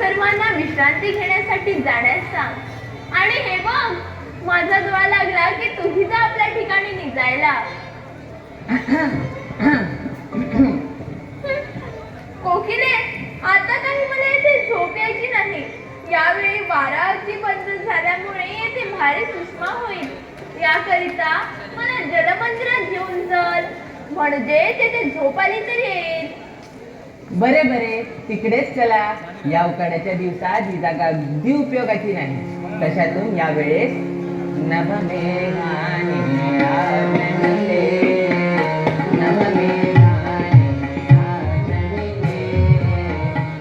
सर्वांना विश्रांती घेण्यासाठी जाण्यास सांग. आणि हे बघ, माझा दुवा लागला की तुही जा आपल्या ठिकाणी निजायला. कोकिले, आता काही मला येथे झोप यायची नाही. यावेळी 12ची पद्धत झाल्यामुळे येथे भारी सुषमा होईल. याकरिता मला जलमंदिरात घेऊन चल, म्हणजे तेथे झोप आली तरी येईल. बरे बरे, तिकडेच चला. या उकाड्याच्या दिवसात ही जागा अगदी उपयोगाची नाही. तशातून यावेळेस नभमेघाने आचरिले, नभमेघाने आचरिले,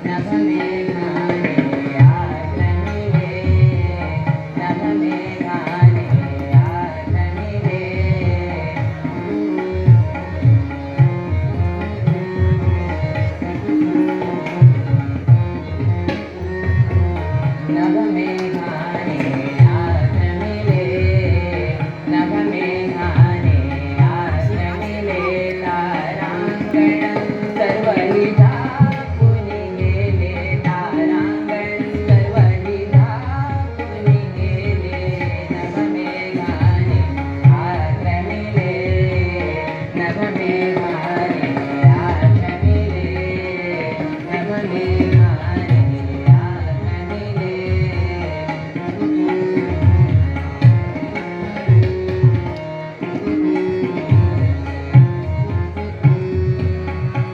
नभमेघाने आचरिले, नभमेघाने आचरिले. नभमेघाने आचरिले, नभमेघाने आचरिले. तारांगण सर्वहि झाकून गेले, तारांगण सर्वहि झाकून गेले. नभमेघाने आचरिले, नभमेघाने आचरिले, नभमेघाने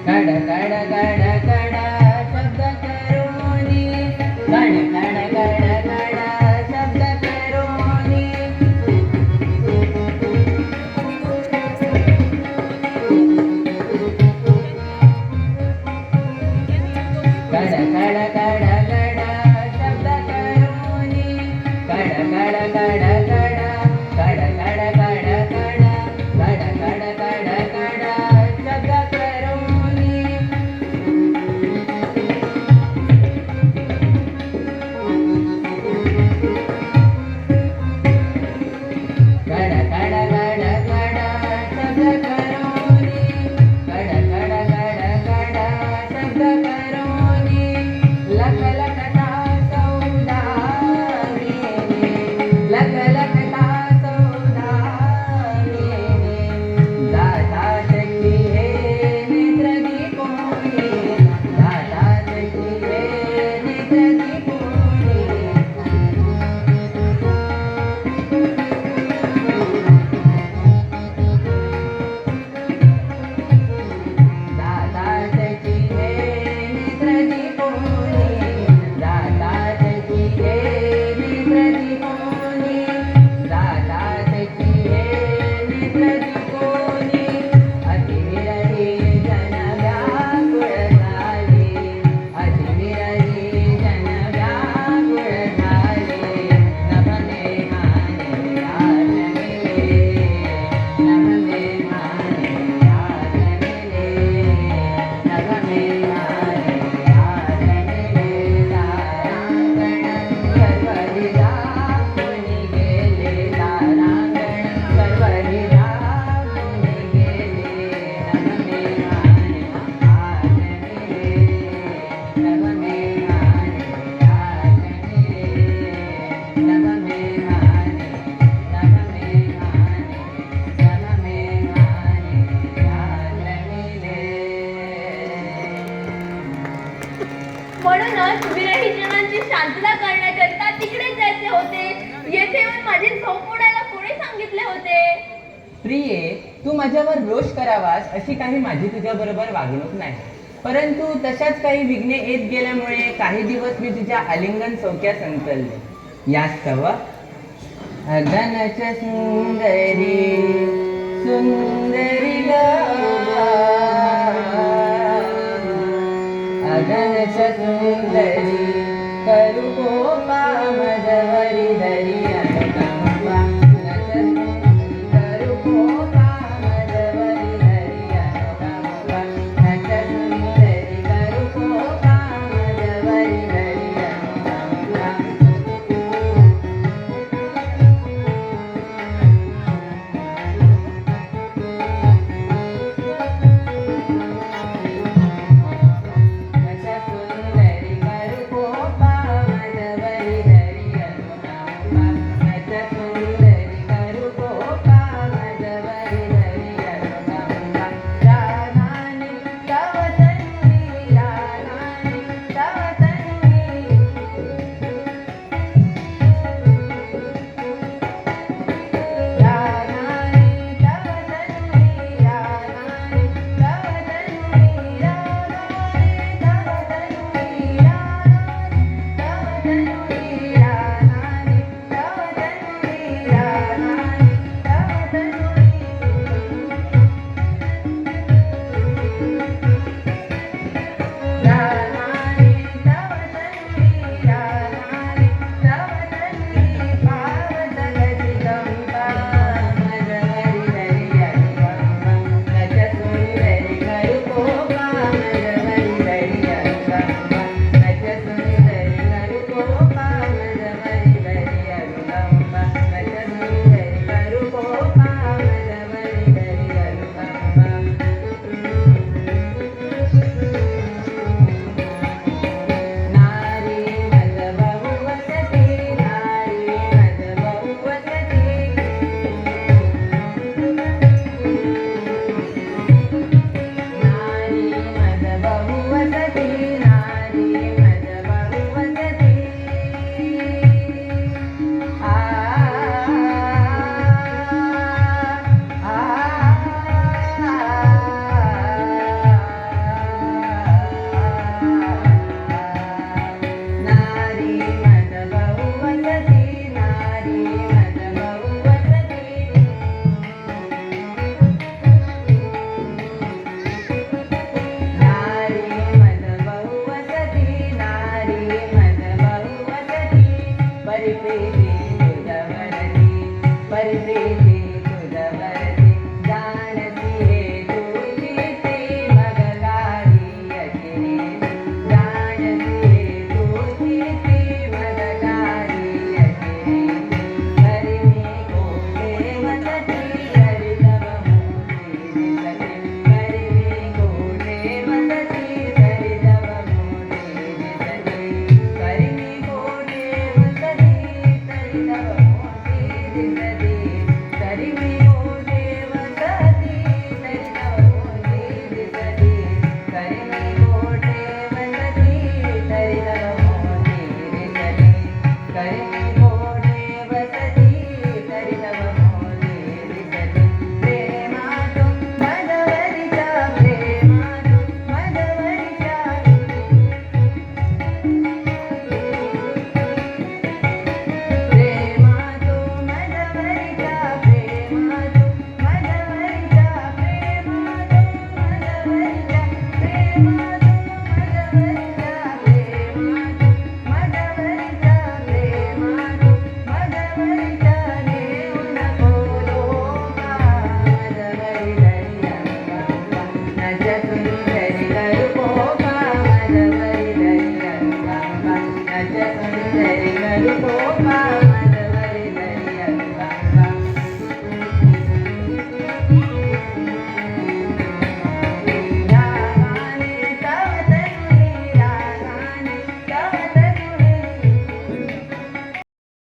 कड कड कड कड शब्द करोनी, कड कड कड कड शब्द करोनी. कड कड कड कड शब्द करोनी, कड कड कड कड, कड कड कड कड, कड कड कड कड शब्द करोनी. कड कड कड कड शब्द करोनी, कड कड कड कड शब्द करोनी. लख लखता सौदामिनी, लख लखता सौदामिनी. दाता शक्ती हे नेत्र दीपोनी, दाता शक्ती हे नेत्र दीपोनी. दाता शक्ती हे नेत्र दीपोनी, दाता शक्ती हे नेत्र दीपोनी, दाता शक्ती हे नेत्र दीपोनी. अतिविरही जन व्याकुळ झाले, अतिविरही जन व्याकुळ झाले. नभमेघाने आचरिले, नभमेघाने आचरिले, नभमेघाने आचरिले. तारांगण सर्वहि झाकून गेले, तारांगण सर्वहि झाकून गेले. नभमेघाने आचरिले, नभमेघाने आचरिले, नभमेघाने, म्हणूनच विरहित जनांची शांतता करण्याकरिता तिकडेच जायचे होते. येथे येऊन माझी झोप उडायला कोणी सांगितले होते? प्रिये, तू माझ्यावर रोष करावास अशी काही माझी तुझ्याबरोबर वागणूक नाही. परंतु तशाच काही विघ्ने येत गेल्यामुळे काही दिवस मी तुझ्या आलिंगन चौक्या संकलले. यास्तव अगनच सुंदरी सुंदरी ग, अगनच सुंदरी करू कोपा मजवरी धरी अनुकंपा. करू कोपा मजवरी धरी अनुकंपा, नच सुंदरी करू कोपा मजवरी धरी